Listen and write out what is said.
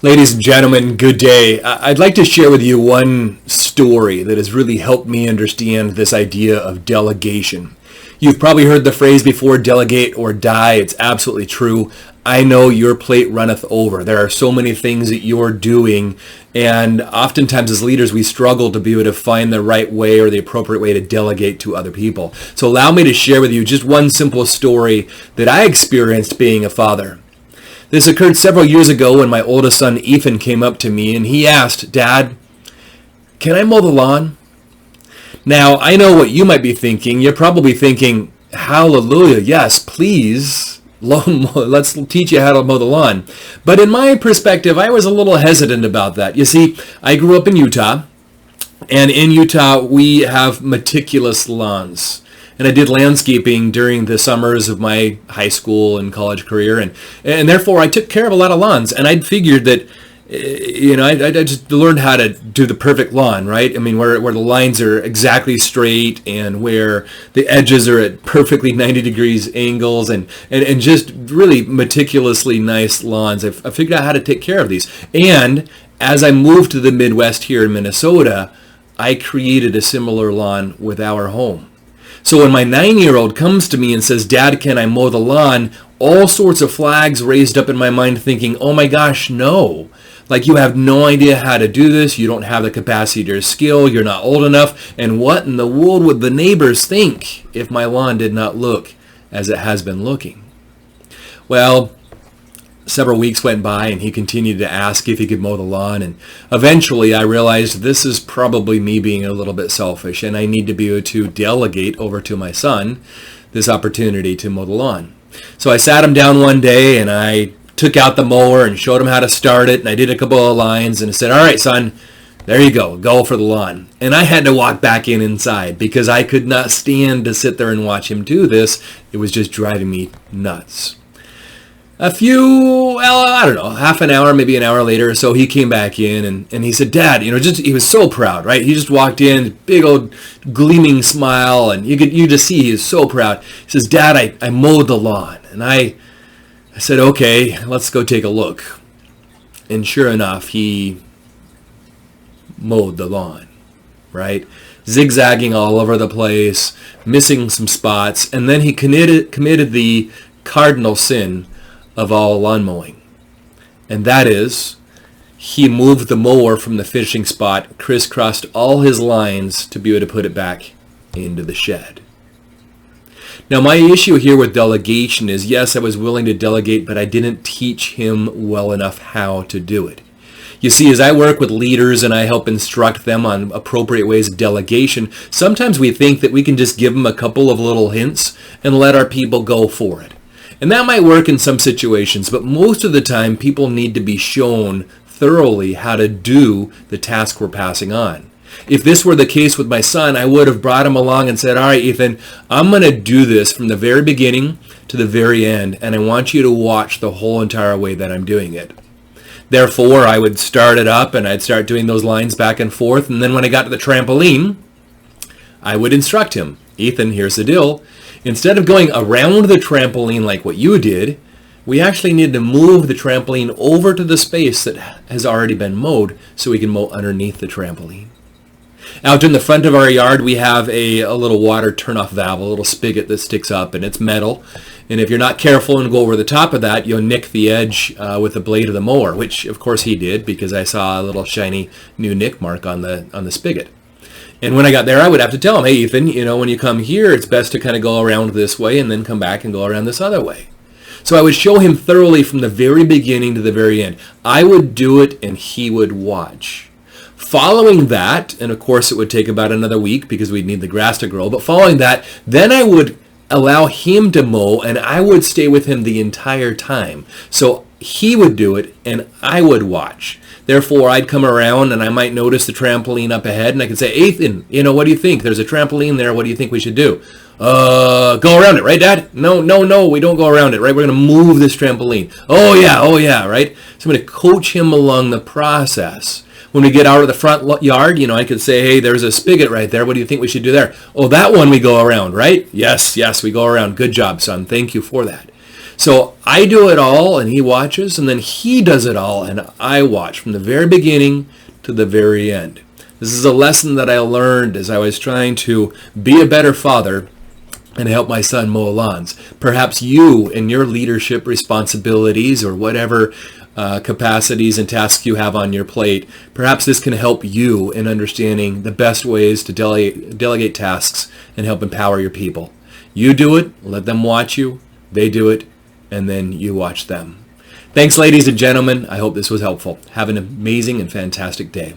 Ladies and gentlemen, good day. I'd like to share with you one story that has really helped me understand this idea of delegation. You've probably heard the phrase before, delegate or die. It's absolutely true. I know your plate runneth over. There are so many things that you're doing, and oftentimes as leaders, we struggle to be able to find the right way or the appropriate way to delegate to other people. So allow me to share with you just one simple story that I experienced being a father. This occurred several years ago when my oldest son, Ethan, came up to me and he asked, "Dad, can I mow the lawn?" Now, I know what you might be thinking. You're probably thinking, hallelujah, yes, please, let's teach you how to mow the lawn. But in my perspective, I was a little hesitant about that. You see, I grew up in Utah, and in Utah, we have meticulous lawns. And I did landscaping during the summers of my high school and college career, and therefore I took care of a lot of lawns. And I'd figured that, I just learned how to do the perfect lawn, right? I mean, where the lines are exactly straight and where the edges are at perfectly 90 degrees angles and just really meticulously nice lawns. I figured out how to take care of these. And as I moved to the Midwest here in Minnesota, I created a similar lawn with our home. So when my 9-year-old comes to me and says, "Dad, can I mow the lawn?" all sorts of flags raised up in my mind thinking, oh my gosh, no. Like, you have no idea how to do this. You don't have the capacity or skill. You're not old enough. And what in the world would the neighbors think if my lawn did not look as it has been looking? Well, several weeks went by and he continued to ask if he could mow the lawn, and eventually I realized this is probably me being a little bit selfish and I need to be able to delegate over to my son this opportunity to mow the lawn. So I sat him down one day and I took out the mower and showed him how to start it, and I did a couple of lines and I said, "All right, son, there you go for the lawn." And I had to walk back inside because I could not stand to sit there and watch him do this. It was just driving me nuts. Half an hour, maybe an hour later or so, he came back in and he said, "Dad," he was so proud, right? He just walked in, big old gleaming smile, and you just see he is so proud. He says, "Dad, I mowed the lawn." And I said, "Okay, let's go take a look." And sure enough, he mowed the lawn, right? Zigzagging all over the place, missing some spots, and then he committed the cardinal sin of all lawn mowing. And that is, he moved the mower from the finishing spot, crisscrossed all his lines to be able to put it back into the shed. Now, my issue here with delegation is, yes, I was willing to delegate, but I didn't teach him well enough how to do it. You see, as I work with leaders and I help instruct them on appropriate ways of delegation, sometimes we think that we can just give them a couple of little hints and let our people go for it. And that might work in some situations, but most of the time people need to be shown thoroughly how to do the task we're passing on. If this were the case with my son, I would have brought him along and said, "All right, Ethan, I'm going to do this from the very beginning to the very end, and I want you to watch the whole entire way that I'm doing it." Therefore, I would start it up and I'd start doing those lines back and forth, and then when I got to the trampoline, I would instruct him, "Ethan, here's the deal. Instead of going around the trampoline like what you did, we actually need to move the trampoline over to the space that has already been mowed so we can mow underneath the trampoline." Out in the front of our yard, we have a little water turn-off valve, a little spigot that sticks up, and it's metal. And if you're not careful and go over the top of that, you'll nick the edge with the blade of the mower, which of course he did because I saw a little shiny new nick mark on the spigot. And when I got there, I would have to tell him, "Hey, Ethan, when you come here, it's best to kind of go around this way and then come back and go around this other way." So I would show him thoroughly from the very beginning to the very end. I would do it and he would watch. Following that, and of course it would take about another week because we'd need the grass to grow, but following that, then I would allow him to mow and I would stay with him the entire time. So he would do it and I would watch. Therefore, I'd come around and I might notice the trampoline up ahead and I could say, "Ethan, what do you think? There's a trampoline there. What do you think we should do?" Go around it, right, Dad? No, we don't go around it, right? We're going to move this trampoline. Oh yeah, right? So I'm going to coach him along the process. When we get out of the front yard, I could say, "Hey, there's a spigot right there. What do you think we should do there?" "Oh, that one we go around, right?" Yes, we go around. Good job, son. Thank you for that. So I do it all and he watches, and then he does it all and I watch from the very beginning to the very end. This is a lesson that I learned as I was trying to be a better father and help my son mow lawns. Perhaps you, in your leadership responsibilities or whatever capacities and tasks you have on your plate, perhaps this can help you in understanding the best ways to delegate tasks and help empower your people. You do it, let them watch you, they do it, and then you watch them. Thanks, ladies and gentlemen. I hope this was helpful. Have an amazing and fantastic day.